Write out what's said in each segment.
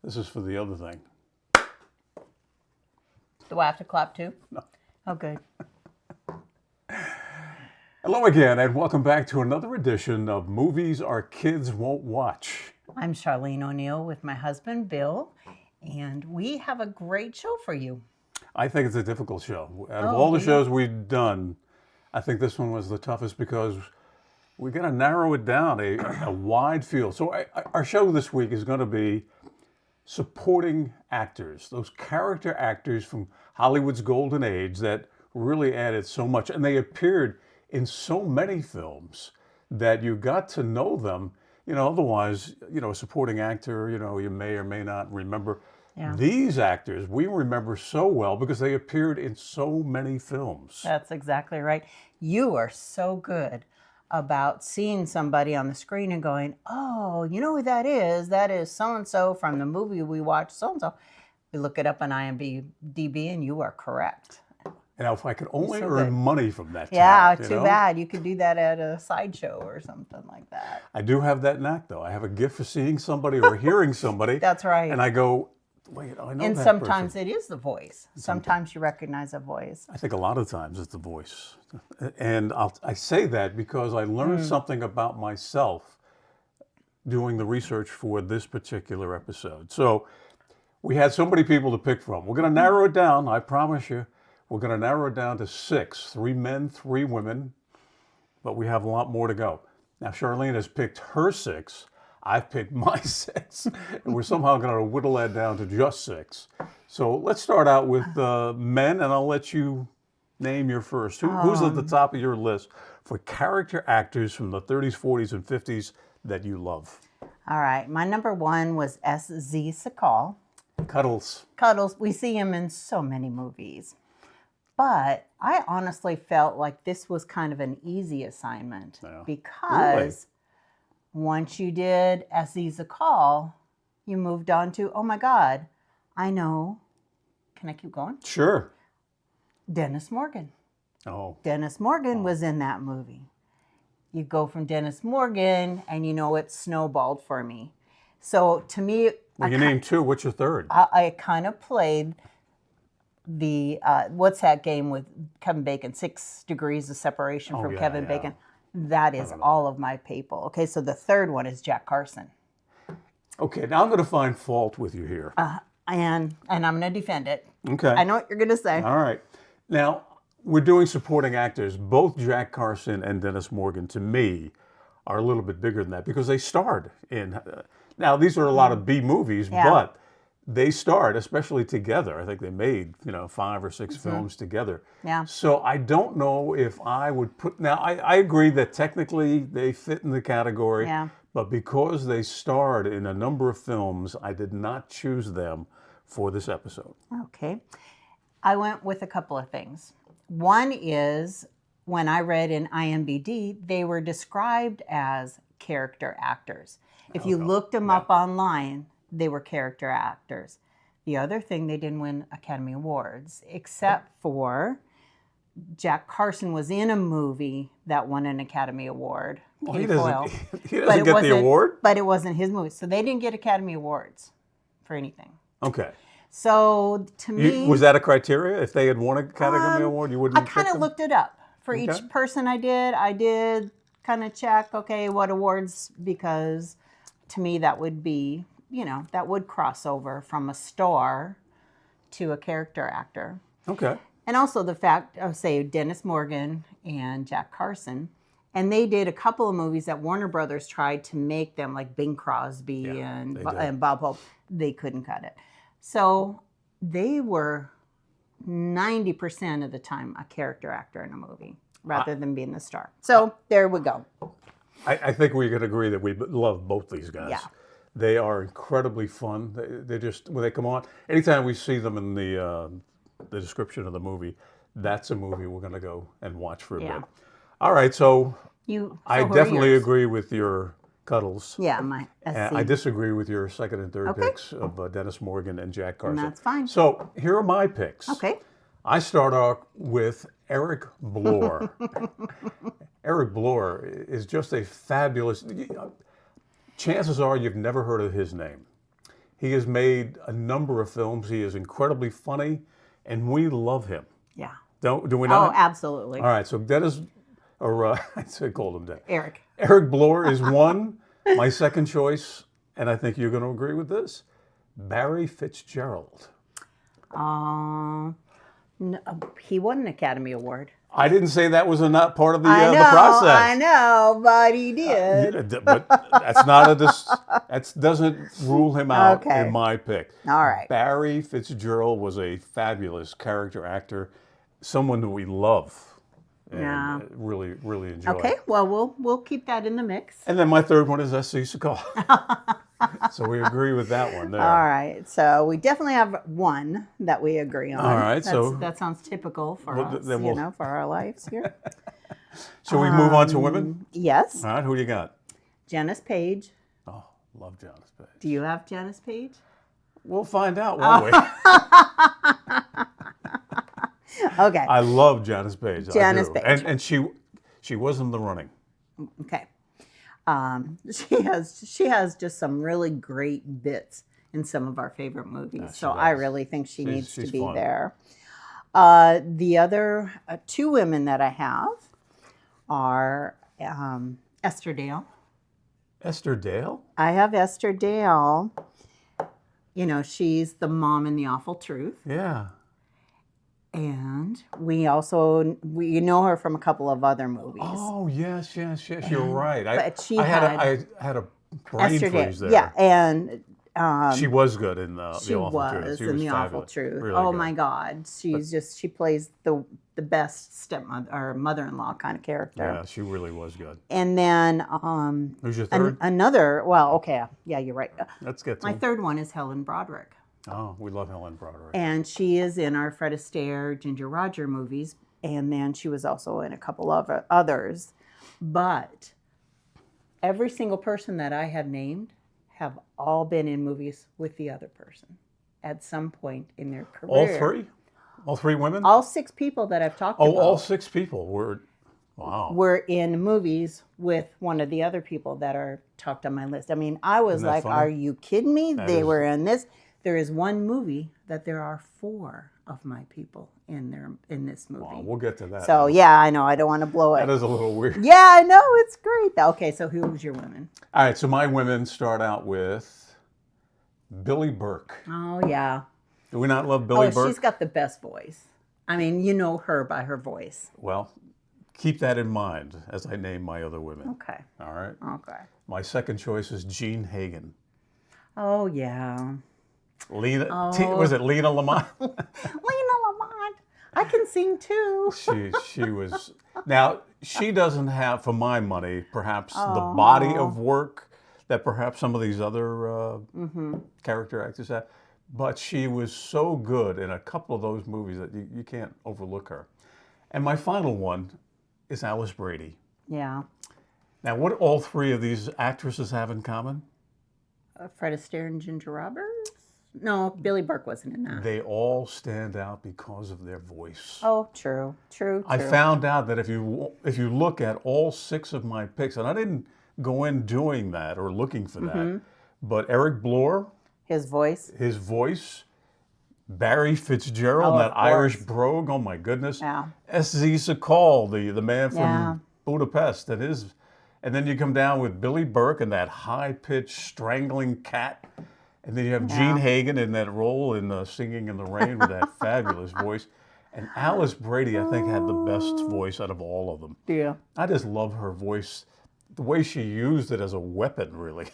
This is for the other thing. Do I have to clap too? No. Oh, good. Hello again, and welcome back to another edition of Movies Our Kids Won't Watch. I'm Charlene O'Neill with my husband, Bill, and we have a great show for you. I think it's a difficult show. Out of all the shows we've done, I think this one was the toughest because we got to narrow it down, a wide field. So our show this week is going to be supporting actors, those character actors from Hollywood's golden age that really added so much. And they appeared in so many films that you got to know them. You know, otherwise, a supporting actor, you may or may not remember. Yeah. These actors we remember so well because they appeared in so many films. That's exactly right. You are so good about seeing somebody on the screen and going, oh, you know who that is? That is so-and-so from the movie we watched, so-and-so. We look it up on IMDb and you are correct. Now, if I could only so earn good. money from that Yeah, talent, too bad. You could do that at a sideshow or something like that. I do have that knack, though. I have a gift for seeing somebody or hearing somebody. That's right. And I go, wait, I know And that sometimes person. it is the voice. Sometimes you recognize a voice. I think a lot of times it's the voice. And I say that because I learned something about myself doing the research for this particular episode. So we had so many people to pick from. We're going to narrow it down, I promise you. We're going to narrow it down to 6, 3 men, 3 women, but we have a lot more to go. Now, Charlene has picked her 6. I've picked my 6, and we're somehow going to whittle that down to just 6. So let's start out with men, and I'll let you name your first. Who's at the top of your list for character actors from the 30s, 40s, and 50s that you love? All right. My number 1 was S.Z. Seacole. Cuddles. Cuddles. We see him in so many movies. But I honestly felt like this was kind of an easy assignment because once you did S.Z. Seacole, you moved on to, oh my God, I know. Can I keep going? Sure. Dennis Morgan. Oh. Dennis Morgan was in that movie. You go from Dennis Morgan and it snowballed for me. So to me... Well, you named 2. What's your third? I kind of played the, what's that game with Kevin Bacon? 6 Degrees of Separation from Kevin Bacon. That is all of my people. Okay, so the third one is Jack Carson. Okay, now I'm going to find fault with you here. And I'm going to defend it. Okay. I know what you're going to say. All right. Now, we're doing supporting actors. Both Jack Carson and Dennis Morgan, to me, are a little bit bigger than that because they starred in... now, these are a lot of B movies, but they starred, especially together. I think they made, 5 or 6 films together. Yeah. So I don't know if I would put... Now, I agree that technically they fit in the category. Yeah. But because they starred in a number of films, I did not choose them for this episode. Okay. I went with a couple of things. One is when I read in IMDb, they were described as character actors. If you looked them up online, they were character actors. The other thing, they didn't win Academy Awards, except for Jack Carson was in a movie that won an Academy Award. Well, he doesn't get the award? But it wasn't his movie. So they didn't get Academy Awards for anything. Okay. So to me... was that a criteria? If they had won an Academy Award, you wouldn't I kind of looked it up. For each person I did kind of check, okay, what awards, because to me that would be, that would cross over from a star to a character actor. Okay. And also the fact of, say, Dennis Morgan and Jack Carson, and they did a couple of movies that Warner Brothers tried to make them like Bing Crosby and Bob Hope. They couldn't cut it. So they were 90% of the time a character actor in a movie rather than being the star. So there we go. I think we can agree that we love both these guys. Yeah. They are incredibly fun. They're just, when they come on, anytime we see them in the description of the movie, that's a movie we're going to go and watch for a bit. All right, so I definitely agree with your Cuddles. Yeah, my SC. I disagree with your second and third picks of Dennis Morgan and Jack Carson. And that's fine. So here are my picks. Okay. I start off with Eric Blore. Eric Blore is just a fabulous... Chances are you've never heard of his name. He has made a number of films. He is incredibly funny, and we love him. Yeah. Do we Oh, not? absolutely. All right, so Dennis, or I called him Dennis. Eric. Eric Bloor is one. My second choice, and I think you're going to agree with this, Barry Fitzgerald. No, he won an Academy Award. I didn't say that was not part of the I know, the process. I know, but he did. But that's not a that doesn't rule him out Okay. in my pick. All right. Barry Fitzgerald was a fabulous character actor, someone that we love and Yeah. really, really enjoy. Okay, well, we'll keep that in the mix. And then my third one is S.C. Seagal. So we agree with that one there. All right, so we definitely have one that we agree on. All right, that sounds typical for us, then we'll- for our lives here. Shall we move on to women? Yes, All right, who do you got? Janice Page. Oh, love Janice Page. Do you have Janice Page? We'll find out, won't we? Okay. I love Janice Page. Janice I do. Page. And she was in the running. Okay. She has just some really great bits in some of our favorite movies. So I does. really think she needs to she's be fun. there. The other two women that I have are Esther Dale. Esther Dale? I have Esther Dale. You know, she's the mom in The Awful Truth. Yeah. And we know her from a couple of other movies. Oh, yes. You're right. But she I had a brain Esther Dale. freeze there. Yeah, and she was good in The she Awful was Truth. She in was The Awful fabulous. Truth. Really Oh good. my God, she plays the best stepmother or mother-in-law kind of character. Yeah, she really was good. And then Who's your third? another. Well, okay, yeah, you're right. Let's get to My him. third one is Helen Broderick. Oh, we love Helen Broderick. And she is in our Fred Astaire, Ginger Roger movies. And then she was also in a couple of others. But every single person that I have named have all been in movies with the other person at some point in their career. All three? All three women? All six people that I've talked about all six people were. Wow. were in movies with one of the other people that are talked on my list. I mean, I was Isn't that like, funny? are you kidding me? They is- were in this. There is one movie that there are four of my people in this movie. Wow, we'll get to that. So yeah, I know I don't want to blow it. That is a little weird. Yeah, I know it's great. Okay, so who's your women? All right, so my women start out with Billy Burke. Oh yeah. Do we not love Billy Burke? She's got the best voice. I mean, you know her by her voice. Well, keep that in mind as I name my other women. Okay. All right. Okay. My second choice is Jean Hagen. Oh yeah. Lena, Oh. was it Lena Lamont? Lena Lamont. I can sing too. she was. Now she doesn't have, for my money, perhaps the body of work that perhaps some of these other character actors have, but she was so good in a couple of those movies that you can't overlook her. And my final one is Alice Brady. Yeah. Now, what do all three of these actresses have in common? Fred Astaire and Ginger Roberts? No, Billy Burke wasn't in that. They all stand out because of their voice. Oh, true. I found out that if you look at all six of my picks, and I didn't go in doing that or looking for that, but Eric Bloor, His voice. his voice, Barry Fitzgerald, Oh, that of Irish course. brogue, oh my goodness. Yeah. S.Z. Seagal, the man from Yeah. Budapest, and then you come down with Billy Burke and that high-pitched strangling cat. And then you have Jean Hagen in that role in Singing in the Rain with that fabulous voice. And Alice Brady, I think, had the best voice out of all of them. Yeah. I just love her voice, the way she used it as a weapon, really,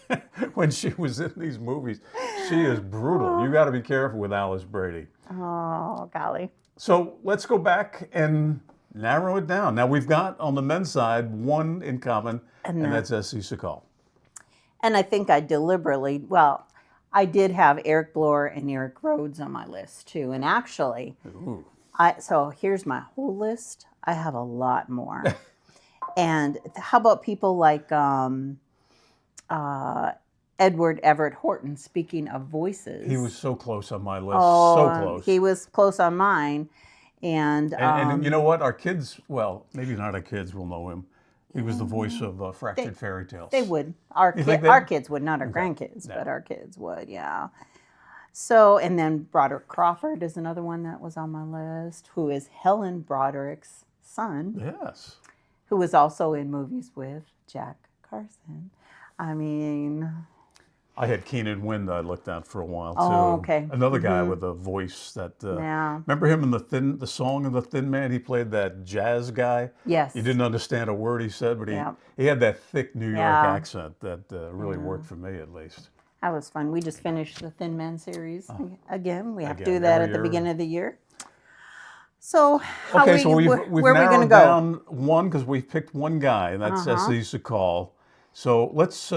when she was in these movies. She is brutal. You got to be careful with Alice Brady. Oh, golly. So let's go back and narrow it down. Now, we've got, on the men's side, one in common, and that's S.C. Seagal. And I think I did have Eric Bloor and Eric Rhodes on my list too. And actually, Ooh. so here's my whole list. I have a lot more. And how about people like Edward Everett Horton, speaking of voices? He was so close on my list, Oh, so close. He was close on mine. And And you know what? Our kids, well, maybe not our kids will know him. He was the voice of Fractured Fairy Tales. they would. Our think our they- kids would, not our grandkids, but our kids would, yeah. So, and then Broderick Crawford is another one that was on my list, who is Helen Broderick's son, Yes. who was also in movies with Jack Carson. I mean, I had Keenan Wynn that I looked at for a while too. Oh, okay. Another guy with a voice that. yeah. Remember him in the song of the Thin Man? He played that jazz guy. Yes. You didn't understand a word he said, but Yeah. he had that thick New York Yeah. accent that really worked for me, at least. That was fun. We just finished the Thin Man series again. We have to Again, do that every at the year. beginning of the year. So, how Okay, so we've where are we narrowed going to go? down one because we've picked one guy, and that's S.E. Seacole. So let's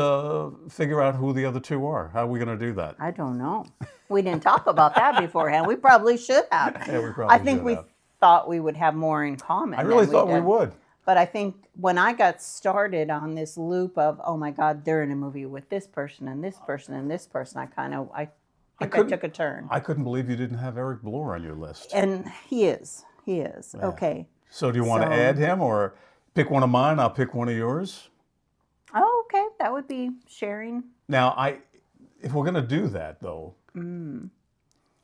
figure out who the other two are. How are we going to do that? I don't know. We didn't talk about that beforehand. We probably should have. Yeah, we probably I think should we have. thought we would have more in common. I really than thought we did. would. But I think when I got started on this loop of, oh my God, they're in a movie with this person and this person and this person, I think I took a turn. I couldn't believe you didn't have Eric Blore on your list. And he is. Okay. So do you want to add him or pick one of mine? I'll pick one of yours. Oh, okay. That would be sharing. Now, if we're going to do that, though,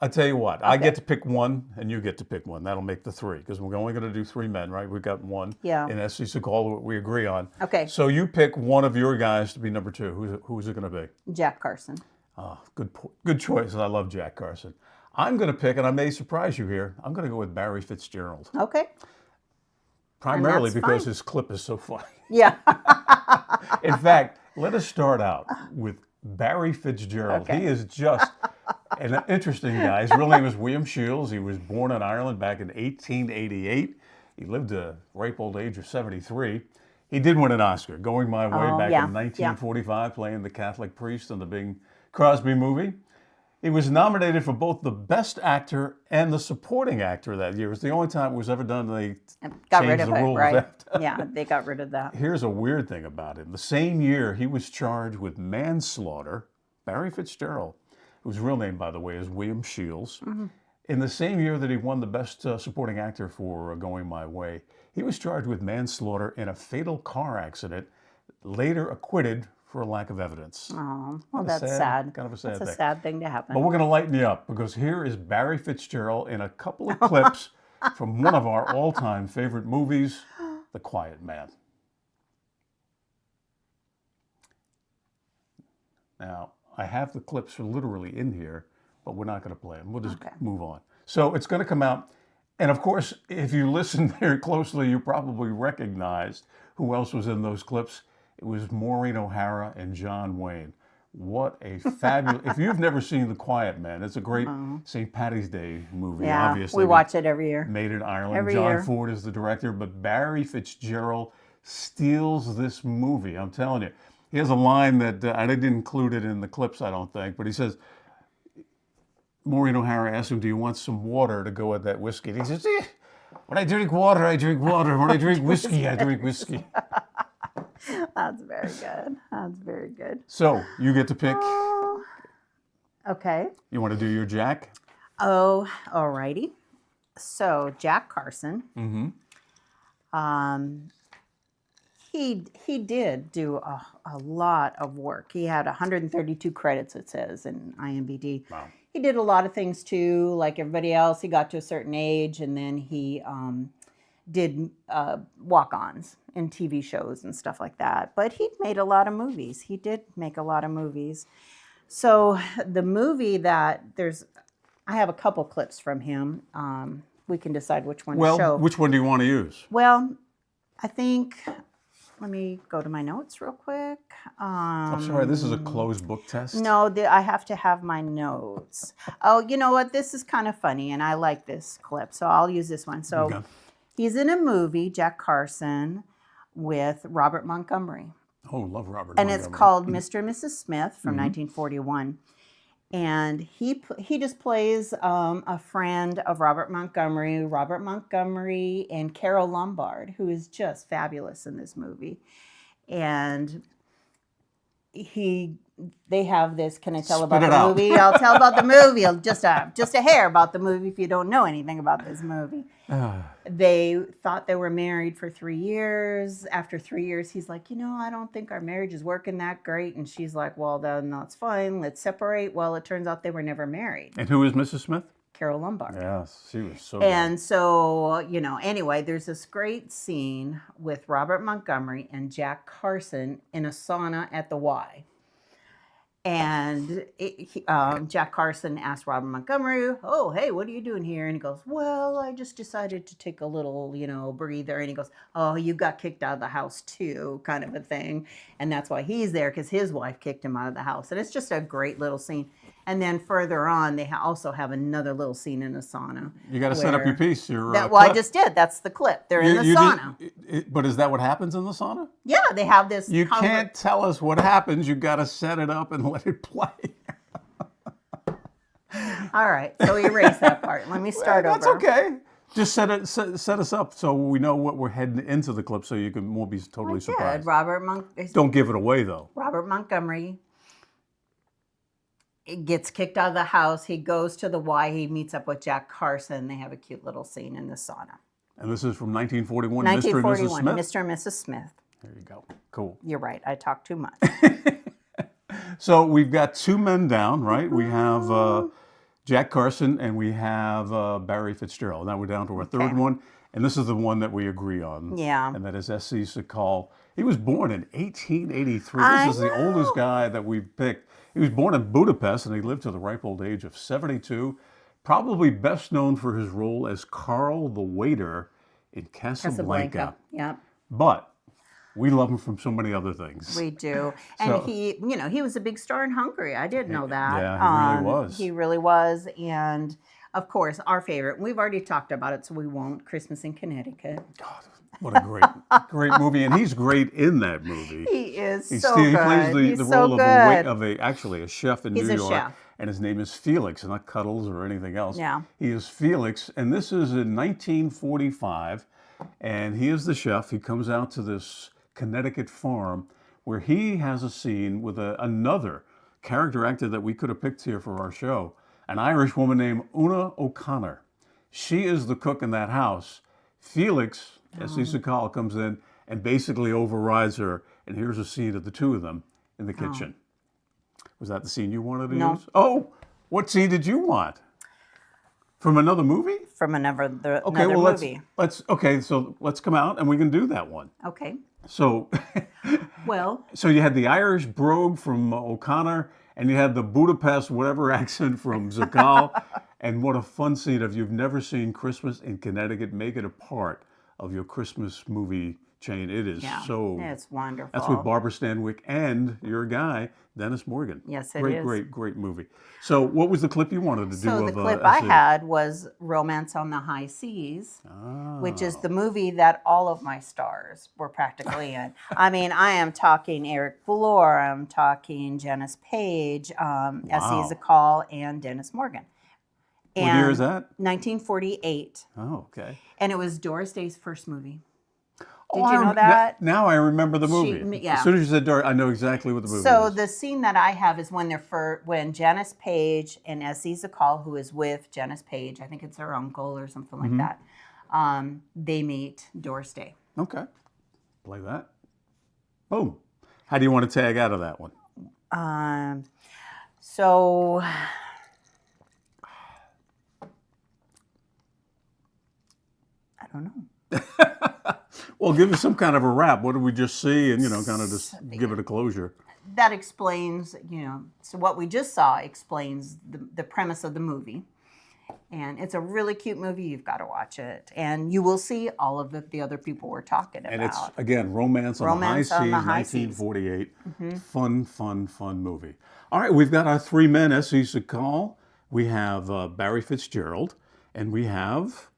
I tell you what, I get to pick one and you get to pick one. That'll make the three because we're only going to do three men, right? We've got one in S.E. Seacole we agree on. Okay. So you pick one of your guys to be number two. Who's it going to be? Jack Carson. Oh, good choice. I love Jack Carson. I'm going to pick, and I may surprise you here, I'm going to go with Barry Fitzgerald. Okay. Primarily that's because fine. his clip is so funny. Yeah. In fact, let us start out with Barry Fitzgerald. Okay. He is just an interesting guy. His real name is William Shields. He was born in Ireland back in 1888. He lived a ripe old age of 73. He did win an Oscar, Going My Way, back in 1945, playing the Catholic priest in the Bing Crosby movie. He was nominated for both the Best Actor and the Supporting Actor that year. It was the only time it was ever done. They Got rid changed of the it, rules right? after. Yeah, they got rid of that. Here's a weird thing about him. The same year, he was charged with manslaughter. Barry Fitzgerald, whose real name, by the way, is William Shields. In the same year that he won the Best Supporting Actor for Going My Way, he was charged with manslaughter in a fatal car accident, later acquitted for a lack of evidence. Oh, well, that's sad. Kind of a sad That's thing. a sad thing to happen. But we're going to lighten you up because here is Barry Fitzgerald in a couple of clips from one of our all-time favorite movies, The Quiet Man. Now, I have the clips literally in here, but we're not going to play them. We'll just move on. So it's going to come out. And of course, if you listen very closely, you probably recognized who else was in those clips. It was Maureen O'Hara and John Wayne. What a fabulous... If you've never seen The Quiet Man, it's a great St. Paddy's Day movie, yeah, obviously. we watch it every year. Made in Ireland. Every John year. Ford is the director, but Barry Fitzgerald steals this movie. I'm telling you. He has a line that I didn't include it in the clips, I don't think, but he says, Maureen O'Hara asks him, do you want some water to go with that whiskey? And he says, when I drink water, I drink water. When I drink whiskey, I drink whiskey. That's very good. That's very good. So, you get to pick. Okay. You want to do your Jack? Oh, alrighty. So, Jack Carson. He did do a lot of work. He had 132 credits, it says, in IMDb. Wow. He did a lot of things too, like everybody else. He got to a certain age, and then he did walk-ons in TV shows and stuff like that. But he made a lot of movies. He did make a lot of movies. So the movie that I have a couple clips from him. We can decide which one to show. Well, which one do you want to use? Well, I think, let me go to my notes real quick. I'm sorry, this is a closed book test? No, I have to have my notes. Oh, you know what? This is kind of funny, and I like this clip, so I'll use this one. So he's in a movie, Jack Carson, with Robert Montgomery. Oh, love Robert And Montgomery. it's called Mr. and Mrs. Smith from 1941. And he just plays a friend of Robert Montgomery and Carol Lombard, who is just fabulous in this movie. And he they have this. Can I tell Spit about it the out. movie? I'll tell about the movie. Just a hair about the movie if you don't know anything about this movie. They thought they were married for 3 years. After 3 years, he's like, I don't think our marriage is working that great. And she's like, well, then that's fine. Let's separate. Well, it turns out they were never married. And who is Mrs. Smith? Carol Lombard. Yes, she was so good. And so, anyway, there's this great scene with Robert Montgomery and Jack Carson in a sauna at the Y. And Jack Carson asked Robert Montgomery, oh, hey, what are you doing here? And he goes, well, I just decided to take a little, breather. And he goes, oh, you got kicked out of the house too, kind of a thing. And that's why he's there, because his wife kicked him out of the house. And it's just a great little scene. And then further on, they also have another little scene in a sauna. You got to set up your piece. Well, I just did. That's the clip. They're in the sauna. But is that what happens in the sauna? Yeah, they have this. You can't tell us what happens. You got to set it up and let it play. All right, so erase that part. Let me start over. That's okay. Just set us up so we know what we're heading into the clip, so you won't be totally surprised. Don't give it away though. Robert Montgomery gets kicked out of the house. He goes to the Y. He meets up with Jack Carson. They have a cute little scene in the sauna. And this is from 1941. 1941. Mr. and Mrs. Smith. Mr. and Mrs. Smith. There you go. Cool. You're right. I talk too much. So we've got two men down, right? We have Jack Carson and we have Barry Fitzgerald. Now we're down to our third one. And this is the one that we agree on. Yeah. And that is S.C. Sakal. He was born in 1883. This is the oldest guy that we've picked. He was born in Budapest and he lived to the ripe old age of 72. Probably best known for his role as Carl the waiter in Casablanca. Yep. But we love him from so many other things. We do. And he was a big star in Hungary. I didn't know that. Yeah, he really was. He really was. And of course, our favorite, we've already talked about it, so we won't, Christmas in Connecticut. God, what a great movie. And he's great in that movie. He is He good. plays the role of a chef in New York. Chef. And his name is Felix, not Cuddles or anything else. Yeah. He is Felix, and this is in 1945, and he is the chef. He comes out to this Connecticut farm where he has a scene with another character actor that we could have picked here for our show, an Irish woman named Una O'Connor. She is the cook in that house. Felix, S.C. Sakal, comes in and basically overrides her, and here's a scene of the two of them in the kitchen. Was that the scene you wanted to use? Oh, what scene did you want? From another movie? From another movie. So let's come out and we can do that one. Okay. So, so you had the Irish brogue from O'Connor, and you had the Budapest whatever accent from Sakal, and what a fun scene! If you've never seen Christmas in Connecticut, make it a part of your Christmas movie chain. It is it's wonderful. That's with Barbara Stanwyck and your guy Dennis Morgan. Yes, it is. Great movie. So, what was the clip you wanted to do? So the clip I had was "Romance on the High Seas," which is the movie that all of my stars were practically in. I mean, I am talking Eric Valor, I'm talking Janice Page, S.E. Sakal, and Dennis Morgan. What year is that? 1948. Oh, okay. And it was Doris Day's first movie. Did you know that? Now I remember the movie. As soon as you said Doris, I know exactly what the movie is. So the scene that I have is when Janice Page and S.E. Sakal, who is with Janice Page, I think it's her uncle or something like that, they meet Doris Day. Okay. Play that. Boom. How do you want to tag out of that one? So I don't know. Well, give us some kind of a wrap. What did we just see? And, kind of just give it a closure. That explains, so what we just saw explains the premise of the movie. And it's a really cute movie. You've got to watch it. And you will see all of the other people we're talking about. And it's, again, Romance on the High Seas, 1948. Fun movie. All right, we've got our three men, S.E. Sakal. We have Barry Fitzgerald. And we have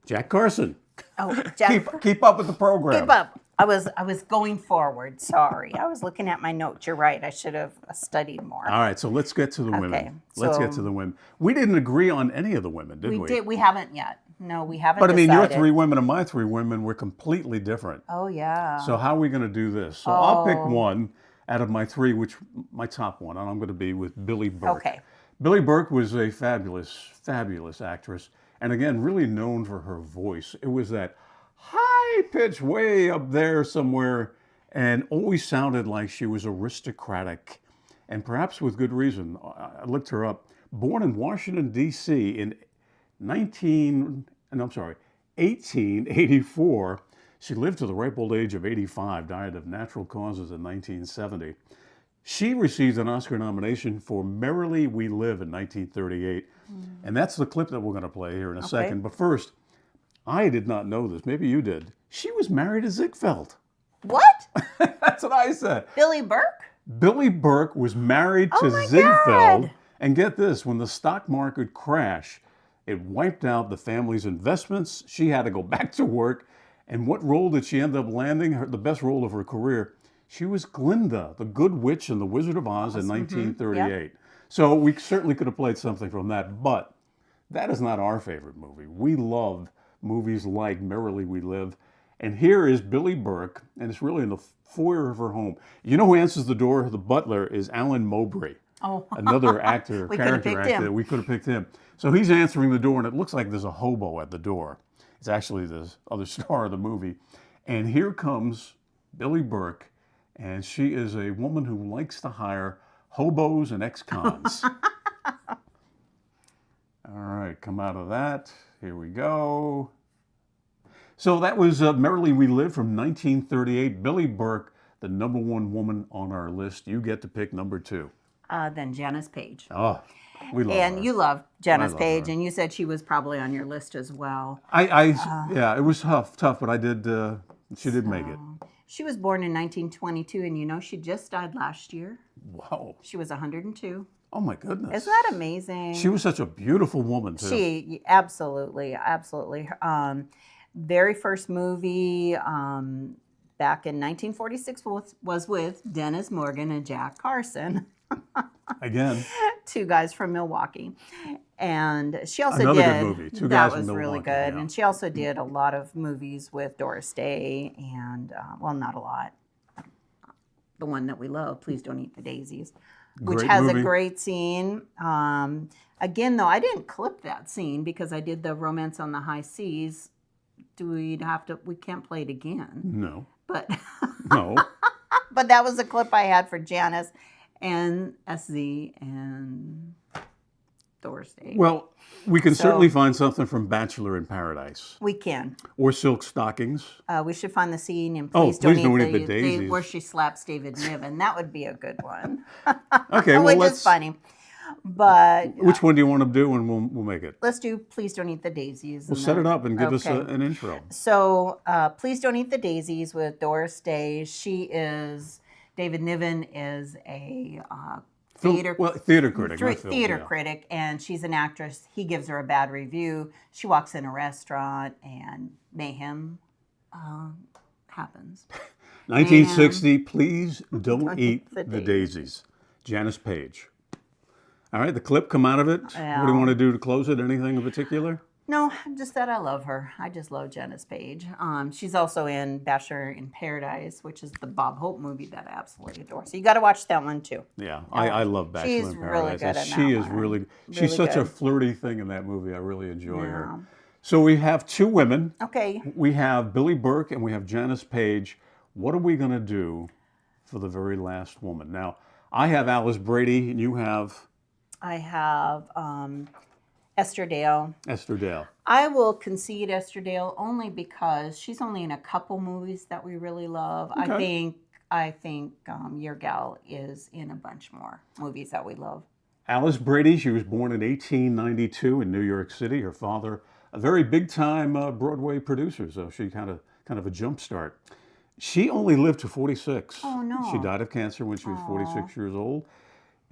Jack Carson. Oh, Jack. Keep up with the program. Keep up. I was going forward. Sorry. I was looking at my notes. You're right. I should have studied more. All right. So let's get to the women. Let's get to the women. We didn't agree on any of the women, did we? We haven't yet. No, we haven't But I mean, decided. your three women and my three women were completely different. Oh, yeah. So how are we going to do this? So I'll pick one, out of my three, which my top one, and I'm going to be with Billy Burke. Okay. Billy Burke was a fabulous, fabulous actress, and again, really known for her voice. It was that high pitch way up there somewhere, and always sounded like she was aristocratic, and perhaps with good reason. I looked her up. Born in Washington, D.C. in 1884. She lived to the ripe old age of 85, died of natural causes in 1970. She received an Oscar nomination for Merrily We Live in 1938. And that's the clip that we're going to play here in a second. But first, I did not know this. Maybe you did. She was married to Ziegfeld. What? That's what I said. Billy Burke? Billy Burke was married to my Ziegfeld. God. And get this, when the stock market crashed, it wiped out the family's investments. She had to go back to work. And what role did she end up landing? The best role of her career. She was Glinda, the Good Witch in The Wizard of Oz in 1938. Yep. So we certainly could have played something from that, but that is not our favorite movie. We love movies like Merrily We Live. And here is Billy Burke, and it's really in the foyer of her home. You know who answers the door? The butler is Alan Mowbray. Oh. Another actor, We could have character picked actor. him. We could have picked him. So he's answering the door, and it looks like there's a hobo at the door. It's actually the other star of the movie. And here comes Billy Burke, and she is a woman who likes to hire hobos and ex-cons. All right, come out of that. Here we go. So that was Merrily We Live from 1938. Billy Burke, the number one woman on our list. You get to pick number two. Then Janice Page. Oh, we love her. And you love Janice love Page, her. and you said she was probably on your list as well. Yeah, it was tough, but I did, she did make it. She was born in 1922, and you know she just died last year. Wow. She was 102. Oh my goodness. Isn't that amazing? She was such a beautiful woman too. She absolutely. Very first movie back in 1946 was with Dennis Morgan and Jack Carson. Again. Two guys from Milwaukee. And she also Another did. good movie. Two that guys from was really Milwaukee, good. yeah. And she also did a lot of movies with Doris Day and, well, not a lot. The one that we love, Please Don't Eat the Daisies, which Great has movie. a great scene. Again, though, I didn't clip that scene because I did the Romance on the High Seas. We can't play it again. No. But No. but that was a clip I had for Janice and SZ and Doris Day. Well, we can certainly find something from Bachelor in Paradise We can. or Silk Stockings. We should find the scene in Oh, Please Don't Please Don't Eat Eat the Daisies. where she slaps David Niven. That would be a good one. Okay, well, Which is funny. But Which one do you want to do, and we'll make it? let's do Please Don't Eat the Daisies. We'll and set then- it up and give us Okay. an intro. So, Please Don't Eat the Daisies with Doris Day. David Niven is a theater critic. not film, theater yeah. critic, and she's an actress. He gives her a bad review. She walks in a restaurant, and mayhem happens. 1960, Please Don't Eat the the Daisies. Janice Page. All right, the clip come out of it. What do you want to do to close it? Anything in particular? No, just that I love her. I just love Janice Page. She's also in Bachelor in Paradise, which is the Bob Hope movie that I absolutely adore. So you got to watch that one too. Yeah, I love Bachelor She's in really Paradise. good at She that is one. really, she's Really such a good. flirty thing in that movie. I really enjoy Yeah. her. So we have two women. Okay. We have Billy Burke and we have Janice Page. What are we going to do for the very last woman? Now, I have Alice Brady and you have I have Esther Dale. Esther Dale. I will concede Esther Dale only because she's only in a couple movies that we really love. Okay. I think Your Gal is in a bunch more movies that we love. Alice Brady, she was born in 1892 in New York City. Her father, a very big-time Broadway producer, so she kind of a jump start. She only lived to 46. Oh, no. She died of cancer when she was 46 years old.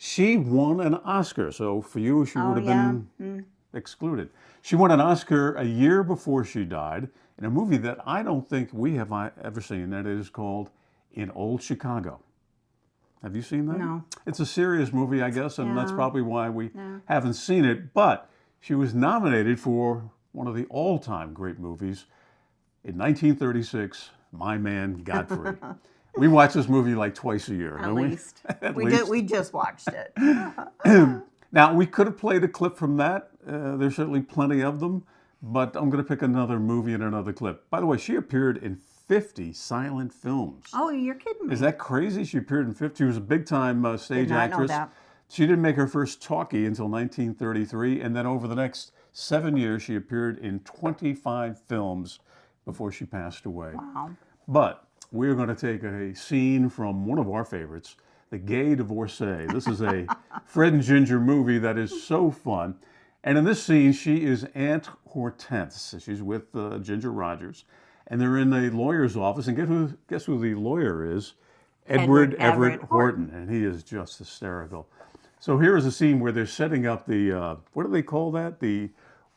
She won an Oscar, so for you, she would have been excluded. She won an Oscar a year before she died in a movie that I don't think we have ever seen, that is called In Old Chicago. Have you seen that? No. It's a serious movie, I guess, and that's Yeah. probably why we haven't seen it. But she was nominated for one of the all-time great movies in 1936, My Man Godfrey. We watch this movie like twice a year, At don't we? least. At we least. did. We just watched it. Now, we could have played a clip from that. There's certainly plenty of them, but I'm going to pick another movie and another clip. By the way, she appeared in 50 silent films. Oh, you're kidding me. Is that crazy? She appeared in 50. She was a big-time stage Did not know actress. that. She didn't make her first talkie until 1933, and then over the next 7 years, she appeared in 25 films before she passed away. Wow. But we're going to take a scene from one of our favorites, The Gay Divorcee. This is a Fred and Ginger movie that is so fun. And in this scene, she is Aunt Hortense. She's with Ginger Rogers. And they're in a lawyer's office. And guess who the lawyer is? Edward Everett Horton. And he is just hysterical. So here is a scene where they're setting up the, what do they call that? The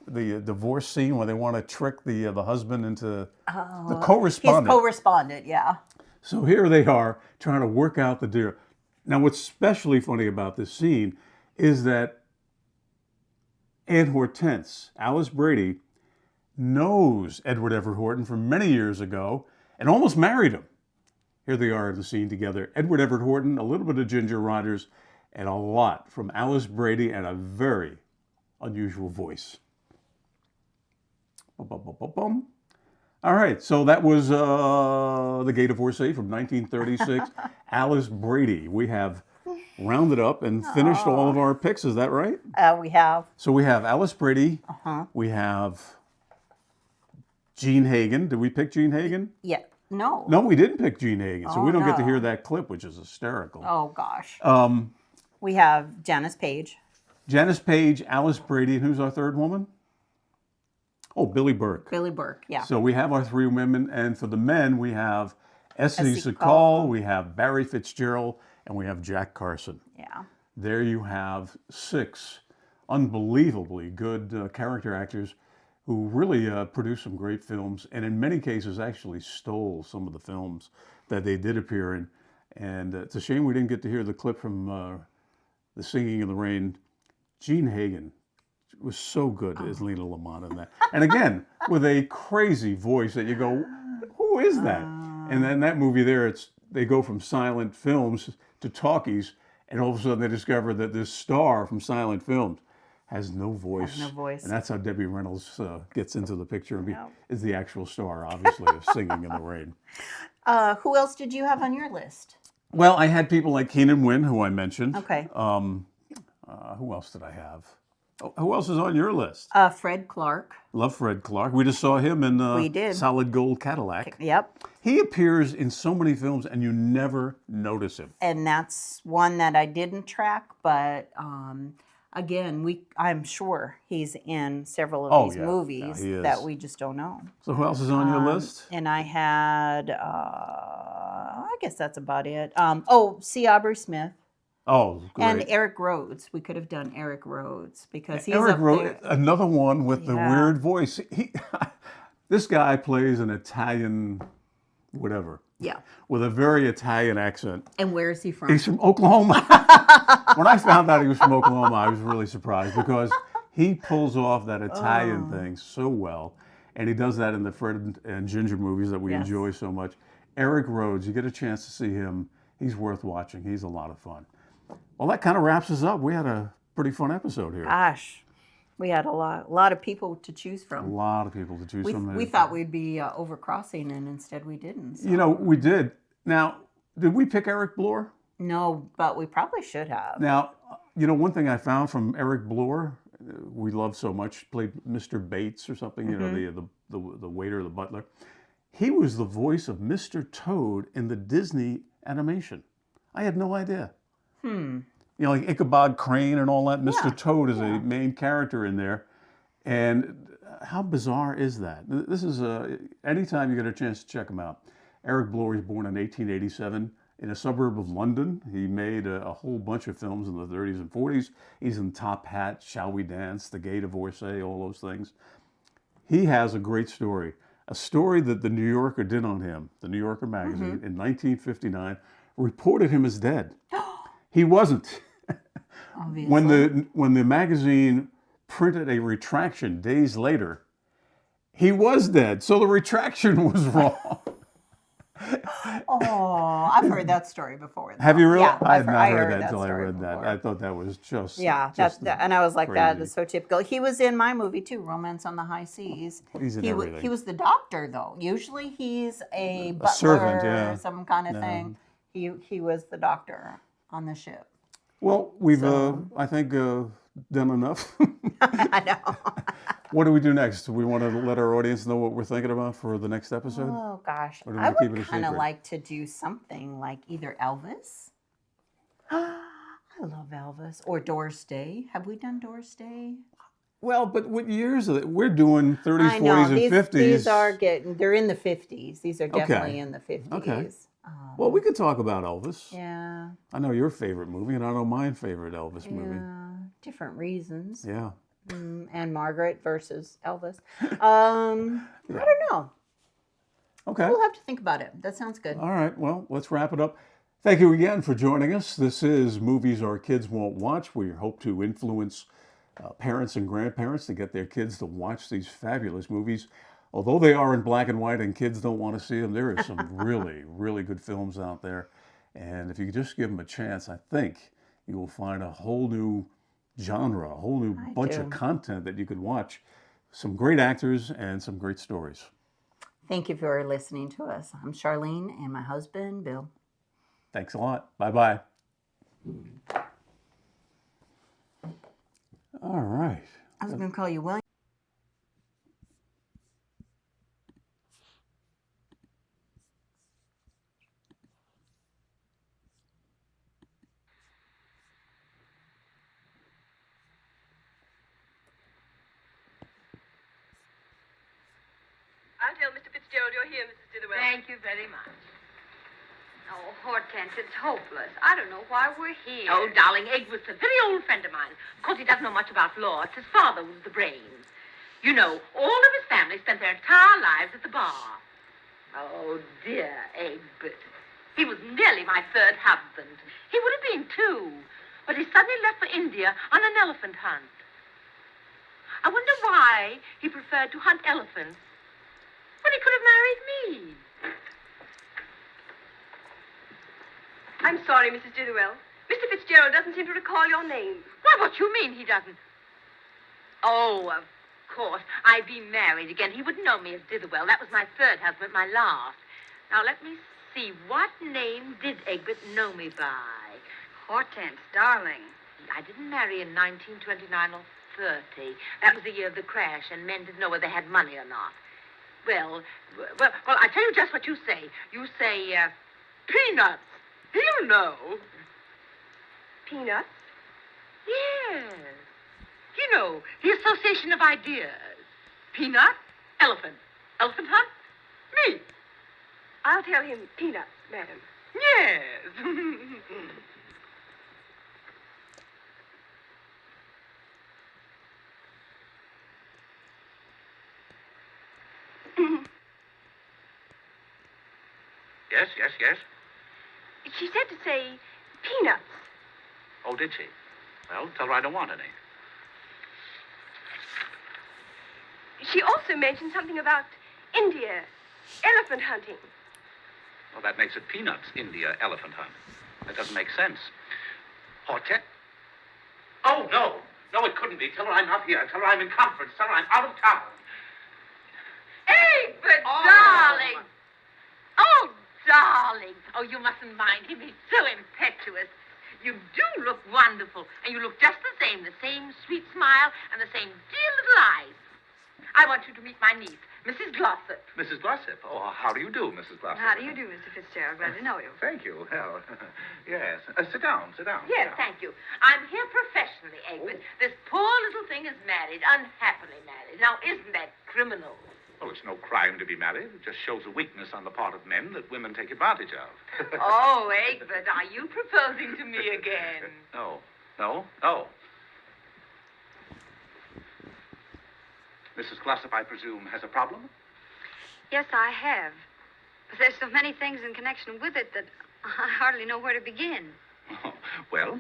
divorce scene where they want to trick the husband into the correspondent. His co-respondent, yeah. So here they are trying to work out the deal. Now, what's especially funny about this scene is that Aunt Hortense, Alice Brady, knows Edward Everett Horton from many years ago and almost married him. Here they are in the scene together. Edward Everett Horton, a little bit of Ginger Rogers, and a lot from Alice Brady, and a very unusual voice. All right, so that was The Gay Divorcee from 1936. Alice Brady. We have rounded up and finished all of our picks. Is that right? We have. So we have Alice Brady. We have Gene Hagen. Did we pick Gene Hagen? Yeah. No. No, we didn't pick Gene Hagen, so we don't get to no. hear that clip, which is hysterical. Oh, gosh. We have Janice Page. Janice Page, Alice Brady, and who's our third woman? Oh, Billy Burke. Billy Burke, yeah. So we have our three women, and for the men, we have Essie Essie Seacole, Cole. we have Barry Fitzgerald, and we have Jack Carson. Yeah. There you have 6 unbelievably good character actors who really produced some great films, and in many cases actually stole some of the films that they did appear in. And it's a shame we didn't get to hear the clip from The Singing in the Rain. Gene Hagen was so good as Lena Lamont in that. And again, with a crazy voice that you go, who is that? And then that movie there, they go from silent films to talkies, and all of a sudden they discover that this star from silent films has no voice. Has no voice. And that's how Debbie Reynolds gets into the picture and is the actual star, obviously, of Singing in the Rain. Who else did you have on your list? Well, I had people like Keenan Wynn, who I mentioned. Okay. Who else did I have? Oh, who else is on your list? Fred Clark. Love Fred Clark. We just saw him in We did. Solid Gold Cadillac. Yep. He appears in so many films and you never notice him. And that's one that I didn't track, but again, I'm sure he's in several of these movies he is. that we just don't know. So who else is on your list? And I had, I guess that's about it. C. Aubrey Smith. Oh, great. And Eric Rhodes. We could have done Eric Rhodes because he's Eric up Rhodes, there. another one with the weird voice. This guy plays an Italian, whatever. Yeah. With a very Italian accent. And where is he from? He's from Oklahoma. When I found out he was from Oklahoma, I was really surprised because he pulls off that Italian thing so well. And he does that in the Fred and Ginger movies that we enjoy so much. Eric Rhodes, you get a chance to see him. He's worth watching. He's a lot of fun. Well, that kind of wraps us up. We had a pretty fun episode here. Gosh, we had a lot of people to choose A from. lot of people to choose from. We thought we'd be overcrossing, and instead we didn't. So. You know, we did. Now, did we pick Eric Bloor? No, but we probably should have. Now, you know, one thing I found from Eric Bloor, we love so much, played Mr. Bates or something, you know, the waiter, the butler. He was the voice of Mr. Toad in the Disney animation. I had no idea. You know, like Ichabod Crane and all that. Mr. Toad is a main character in there. And how bizarre is that? This is, anytime you get a chance to check him out. Eric Bloor was born in 1887 in a suburb of London. He made a whole bunch of films in the 30s and 40s. He's in Top Hat, Shall We Dance, The Gay Divorcee, all those things. He has a great story. A story that the New Yorker did on him, the New Yorker magazine, in 1959, reported him as dead. He wasn't. Obviously. When the magazine printed a retraction days later, he was dead. So the retraction was wrong. Oh, I've heard that story before. Have though. you really? Yeah, I had not I heard that until I story read that. before. I thought that was just Yeah, just and I was like, that crazy. is so typical. He was in my movie too, Romance on the High Seas. He's in He everything. was the doctor though. Usually he's a butler, servant, yeah. some kind of No. thing. He was the doctor on the ship. Well, we've So- I think done enough. I know. What do we do next? Do we want to let our audience know what we're thinking about for the next episode? Oh gosh, Or do we I wanna keep would it a kind of secret? like to do something like either Elvis. I love Elvis or Doris Day. Have we done Doris Day? Well, but what years are they? We're doing 30s, I know 40s, and these 50s. these are they're in the 50s. These are definitely Okay. in the 50s. Okay. Well, we could talk about Elvis. Yeah, I know your favorite movie, and I know my favorite Elvis movie. yeah, different reasons. Yeah. And Margaret versus Elvis. I don't know. Okay. We'll have to think about it. That sounds good. All right. Well, let's wrap it up. Thank you again for joining us. This is Movies Our Kids Won't Watch. We hope to influence parents and grandparents to get their kids to watch these fabulous movies. Although they are in black and white and kids don't want to see them, there are some really, really good films out there. And if you just give them a chance, I think you will find a whole new genre, a whole new bunch of content that you could watch. Some great actors and some great stories. Thank you for listening to us. I'm Charlene and my husband, Bill. Thanks a lot. Bye-bye. All right. I was going to call you William. I'll tell Mr. Fitzgerald you're here, Mrs. Dithewell. Thank you very much. Oh, Hortense, it's hopeless. I don't know why we're here. Oh, darling, Egbert's a very old friend of mine. Of course, he doesn't know much about law. It's his father was the brains. You know, all of his family spent their entire lives at the bar. Oh, dear Egbert. He was nearly my third husband. He would have been, too. But he suddenly left for India on an elephant hunt. I wonder why he preferred to hunt elephants when he could have married me. I'm sorry, Mrs. Dithewell. Mr. Fitzgerald doesn't seem to recall your name. Why, what you mean he doesn't? Oh, of course. I'd be married again. He wouldn't know me as Dithewell. That was my third husband, my last. Now, let me see. What name did Egbert know me by? Hortense, darling. I didn't marry in 1929 or 30. That was the year of the crash, and men didn't know whether they had money or not. Well, I tell you just what you say. You say, peanuts. He'll know. Peanuts? Yes. You know, the association of ideas. Peanut, elephant. Elephant hunt, me. I'll tell him peanuts, madam. Yes. Yes, yes, yes. She said to say peanuts. Oh, did she? Well, tell her I don't want any. She also mentioned something about India, elephant hunting. Well, that makes it peanuts, India, elephant hunt. That doesn't make sense. Hortense? Oh, no. No, it couldn't be. Tell her I'm not here. Tell her I'm in conference. Tell her I'm out of town. Egbert, Oh. darling. Oh, darling. Oh, you mustn't mind him. He's so impetuous. You do look wonderful, and you look just the same sweet smile and the same dear little eyes. I want you to meet my niece, Mrs. Glossop. Mrs. Glossop. Oh, how do you do, Mrs. Glossop? How do you do, Mr. Fitzgerald? Glad to know you. Thank you. Well, yes. Sit down, sit down. Yes, sit down. thank you. I'm here professionally, Egbert. This poor little thing is married, unhappily married. Now, isn't that criminal? Well, it's no crime to be married. It just shows a weakness on the part of men that women take advantage of. Oh, Egbert, are you proposing to me again? No, no, no. Mrs. Glossop, I presume, has a problem? Yes, I have. But there's so many things in connection with it that I hardly know where to begin. Oh, well,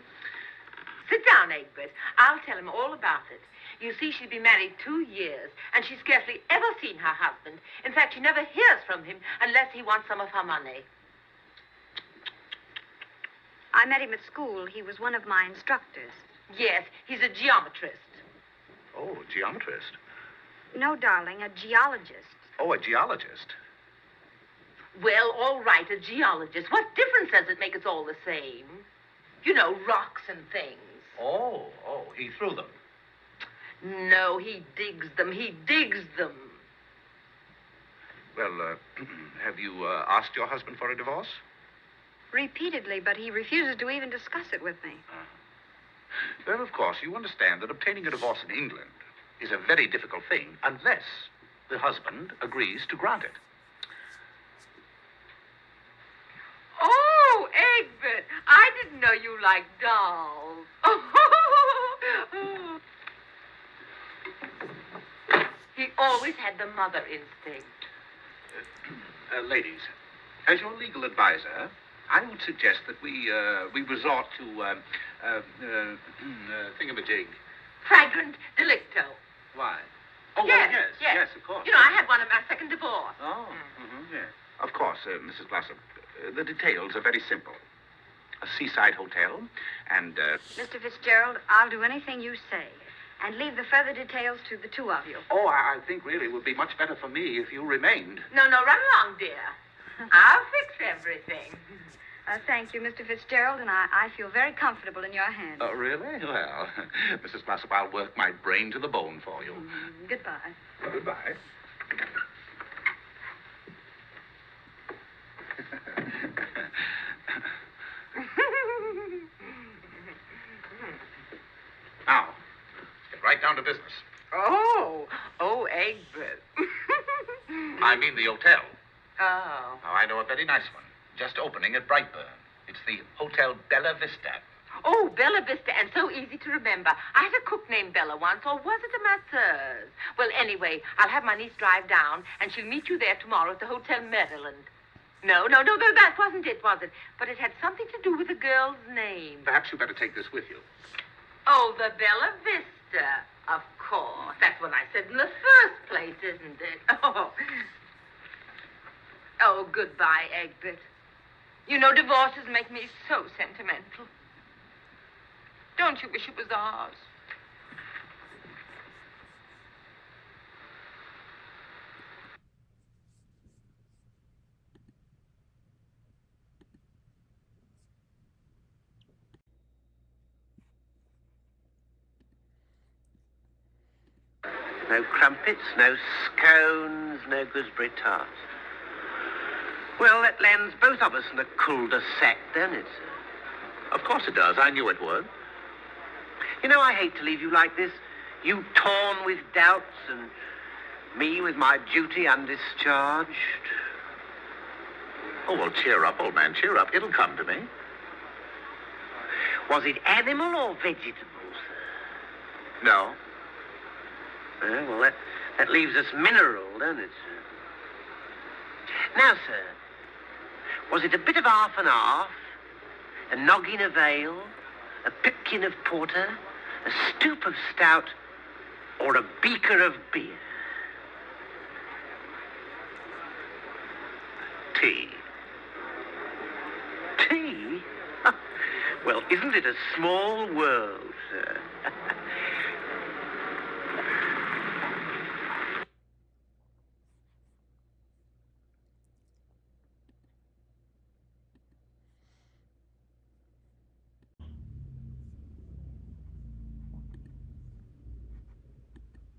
Sit down, Egbert. I'll tell him all about it. You see, she's been married 2 years, and she's scarcely ever seen her husband. In fact, she never hears from him unless he wants some of her money. I met him at school. He was one of my instructors. Yes, he's a geometrist. Oh, a geometrist. No, darling, a geologist. Oh, a geologist. Well, all right, a geologist. What difference does it make? It's all the same. You know, rocks and things. Oh, he threw them. No, he digs them. He digs them. Well, have you asked your husband for a divorce? Repeatedly, but he refuses to even discuss it with me. Well, of course, you understand that obtaining a divorce in England is a very difficult thing unless the husband agrees to grant it. Oh, Egbert, I didn't know you liked dolls. He always had the mother instinct. Ladies, as your legal advisor, I would suggest that we resort to thingamajig. Flagrant delicto. Why? Oh, Yes, well, yes. yes, of course. You know, I had one at my second divorce. Oh, yes. Of course, Mrs. Blossom. The details are very simple. A seaside hotel, and, Mr. Fitzgerald, I'll do anything you say. And leave the further details to the two of you. Oh, I think really it would be much better for me if you remained. No, run along, dear. I'll fix everything. Thank you, Mr. Fitzgerald, and I feel very comfortable in your hands. Oh, really? Well, Mrs. Blossom, I'll work my brain to the bone for you. Goodbye. Goodbye. Now, let's get right down to business. Oh, Egbert. I mean the hotel. Oh. Now, I know a very nice one, just opening at Brightburn. It's the Hotel Bella Vista. Oh, Bella Vista, and so easy to remember. I had a cook named Bella once, or was it a masseuse? Well, anyway, I'll have my niece drive down, and she'll meet you there tomorrow at the Hotel Maryland. No, that wasn't it, was it? But it had something to do with the girl's name. Perhaps you better take this with you. Oh, the Bella Vista. Of course. That's what I said in the first place, isn't it? Oh, goodbye, Egbert. You know, divorces make me so sentimental. Don't you wish it was ours? No crumpets, no scones, no gooseberry tarts. Well, that lands both of us in the cul-de-sac, doesn't it, sir? Of course it does. I knew it would. You know, I hate to leave you like this. You torn with doubts and me with my duty undischarged. Oh, well, cheer up, old man. Cheer up. It'll come to me. Was it animal or vegetable, sir? No. Well, that leaves us mineral, doesn't it, sir? Now, sir, was it a bit of half and half, a noggin of ale, a pipkin of porter, a stoop of stout, or a beaker of beer? Tea. Tea? Well, isn't it a small world, sir?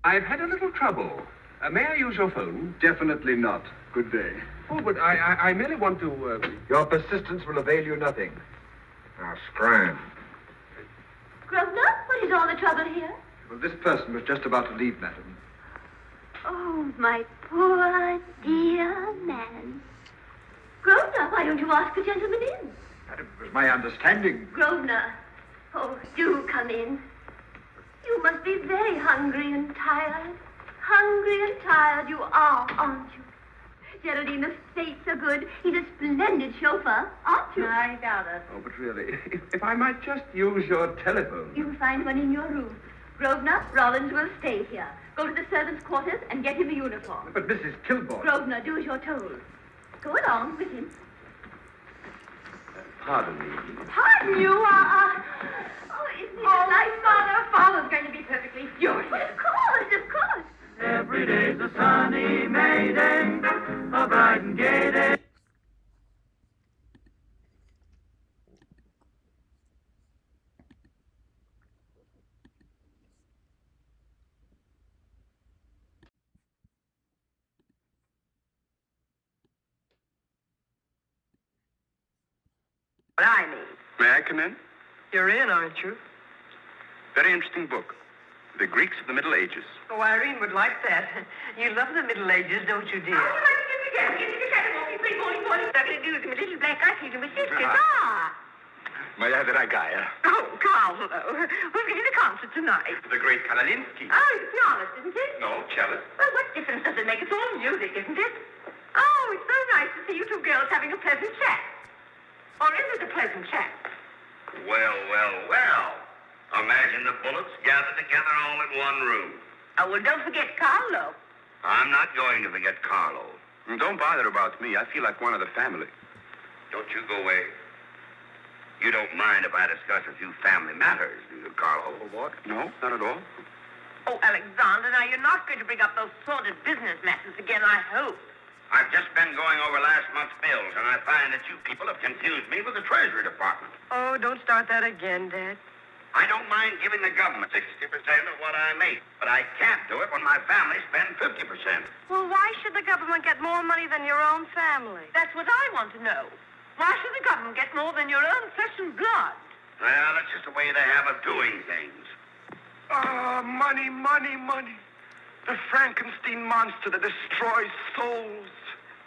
I've had a little trouble. May I use your phone? Definitely not. Good day. Oh, but I merely want to... Your persistence will avail you nothing. Now, scram. Grosvenor, what is all the trouble here? Well, this person was just about to leave, madam. Oh, my poor dear man. Grosvenor, why don't you ask the gentleman in? Madam, it was my understanding. Grosvenor, oh, do come in. You must be very hungry and tired. Hungry and tired you are, aren't you? Geraldine, the fates are good. He's a splendid chauffeur, aren't you? I doubt it. Oh, but really, if I might just use your telephone. You'll find one in your room. Grosvenor, Rollins will stay here. Go to the servants' quarters and get him a uniform. But Mrs. Kilborn... Grosvenor, do as you're told. Go along with him. Pardon me. Pardon you, Oh, isn't it nice, Father? Father's going to be perfectly furious. Of course, of course. Every day's a sunny May day, a bright and gay day. What I mean. May I come in? You're in, aren't you? Very interesting book. The Greeks of the Middle Ages. Oh, Irene would like that. You love the Middle Ages, don't you, dear? Моя дорогая. Oh, Carlo. Who's going to the concert tonight? The great Kalalinsky. Oh, it's pianist, isn't it? No, cellist. Well, what difference does it make? It's all music, isn't it? Oh, it's so nice to see you two girls having a pleasant chat. Or is it a pleasant chat? Well, well, well. Imagine the bullets gathered together all in one room. Oh, well, don't forget Carlo. I'm not going to forget Carlo. Don't bother about me. I feel like one of the family. Don't you go away. You don't mind if I discuss a few family matters, do you, Carlo? What? No, not at all. Oh, Alexander, now you're not going to bring up those sordid business matters again, I hope. I've just been going over last month's bills, and I find that you people have confused me with the Treasury Department. Oh, don't start that again, Dad. I don't mind giving the government 60% of what I make, but I can't do it when my family spends 50%. Well, why should the government get more money than your own family? That's what I want to know. Why should the government get more than your own flesh and blood? Well, that's just the way they have of doing things. Ah, money, money, money. The Frankenstein monster that destroys souls.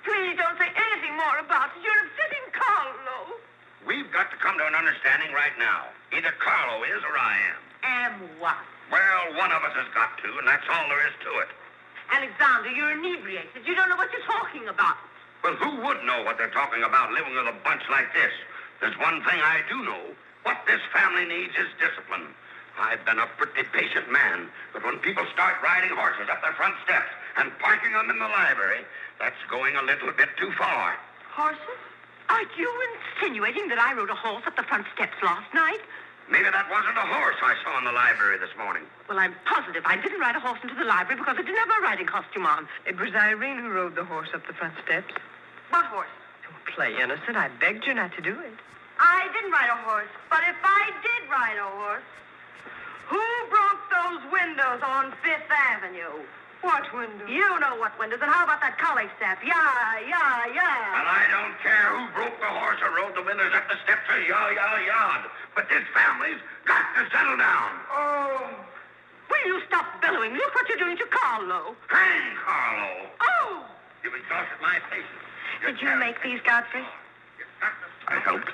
Please don't say anything more about it. You're upsetting Carlo. We've got to come to an understanding right now. Either Carlo is or I am. Am what? Well, one of us has got to, and that's all there is to it. Alexander, you're inebriated. You don't know what you're talking about. Well, who would know what they're talking about living with a bunch like this? There's one thing I do know. What this family needs is discipline. I've been a pretty patient man, but when people start riding horses up their front steps and parking them in the library, that's going a little bit too far. Horses? Are you insinuating that I rode a horse up the front steps last night? Maybe that wasn't a horse I saw in the library this morning. Well, I'm positive I didn't ride a horse into the library because I didn't have my riding costume on. It was Irene who rode the horse up the front steps. What horse? Don't play innocent. I begged you not to do it. I didn't ride a horse, but if I did ride a horse, who broke those windows on Fifth Avenue? What window? You know what windows, and how about that collie step? Yeah. And I don't care who broke the horse or rode the windows up the steps of yard. But this family's got to settle down. Oh. Will you stop bellowing? Look what you're doing to Carlo. Hang Carlo. Oh! You've exhausted my patience. Did you make these, Godfrey? I helped.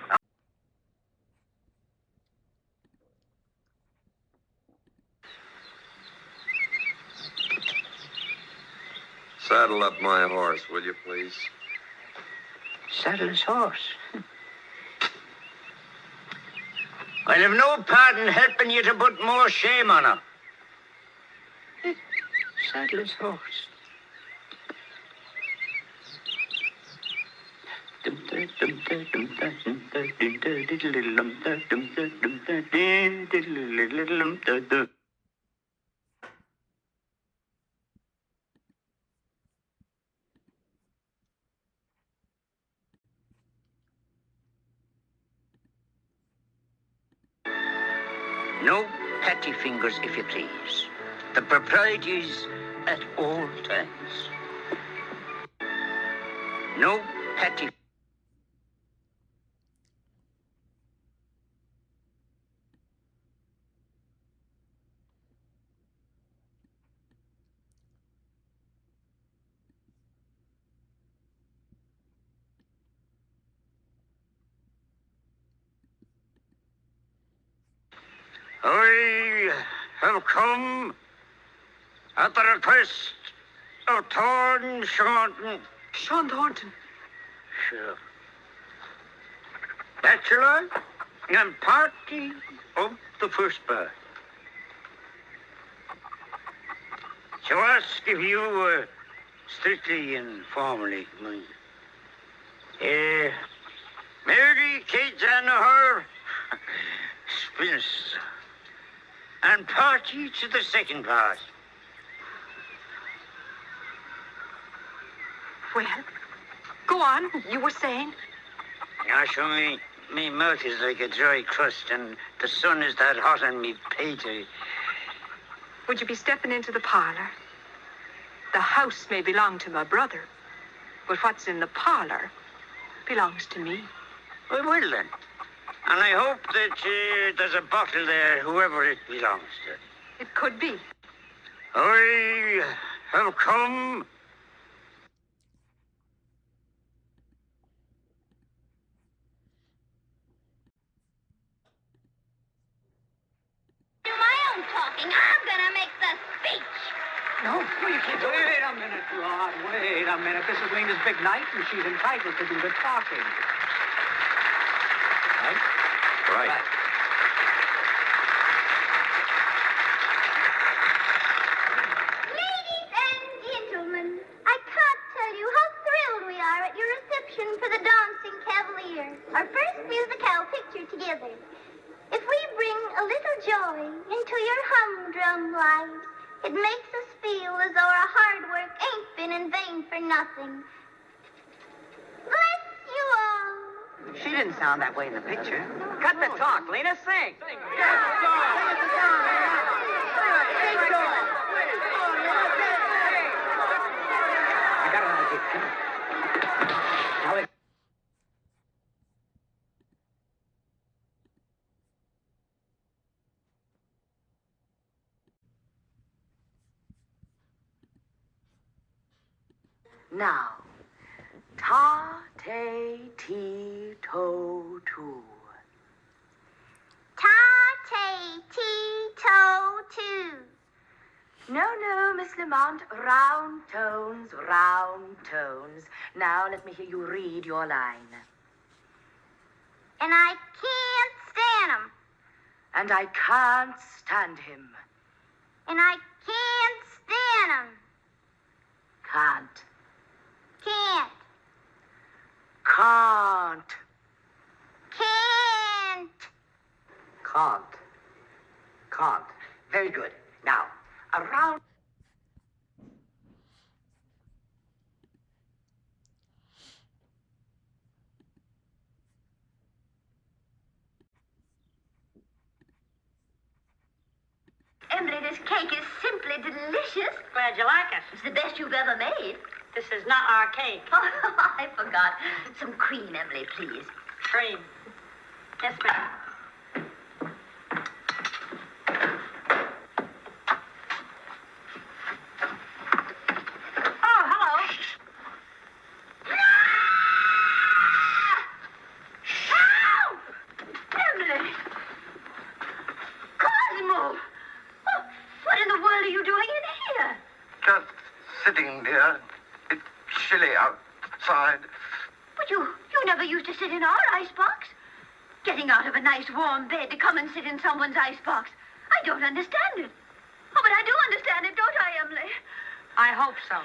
Saddle up my horse, will you, please? Saddle his horse? I'll have no part in helping you to put more shame on him. Saddle his horse. No patty fingers, if you please. The proprieties at all times. No patty. I have come at the request of Thornton Shaunton. Sean Thornton. Sure. Bachelor and party of the first bar. To ask if you were strictly and formally minded. Mary Kate and her spinster. And party to the second part. Well, go on. You were saying? I show me mouth is like a dry crust, and the sun is that hot on me pate. Would you be stepping into the parlor? The house may belong to my brother, but what's in the parlor belongs to me. Well then. And I hope that there's a bottle there, whoever it belongs to. It could be. I have come. Do my own talking. I'm gonna make the speech. No, you can't do it. Wait a minute, Rod. Wait a minute. This is Lena's big night, and she's entitled to do the talking. Right? Right. Ladies and gentlemen, I can't tell you how thrilled we are at your reception for the Dancing Cavalier, our first musicale picture together. If we bring a little joy into your humdrum lives, it makes us feel as though our hard work ain't been in vain for nothing. Bless you all. She didn't sound that way in the picture. Cut the talk, Lena. Sing. I got an idea. Come on. Now let's... Now, ta-te-ti-to-tu. Ta-te-ti-to-tu. No, Miss Lamont. Round tones, round tones. Now, let me hear you read your line. And I can't stand 'em. And I can't stand him. And I can't stand 'em. Can't. Can't. Can't. Can't. Can't. Can't. Very good. Now, around... Emily, this cake is simply delicious. Glad you like it. It's the best you've ever made. This is not our cake. Oh, I forgot. Some cream, Emily, please. Cream. Yes, ma'am. Oh, hello. Help! Emily! Cosmo! What in the world are you doing in here? Just sitting there. It's chilly outside. But you never used to sit in our icebox. Getting out of a nice warm bed to come and sit in someone's icebox. I don't understand it. Oh, but I do understand it, don't I, Emily? I hope so.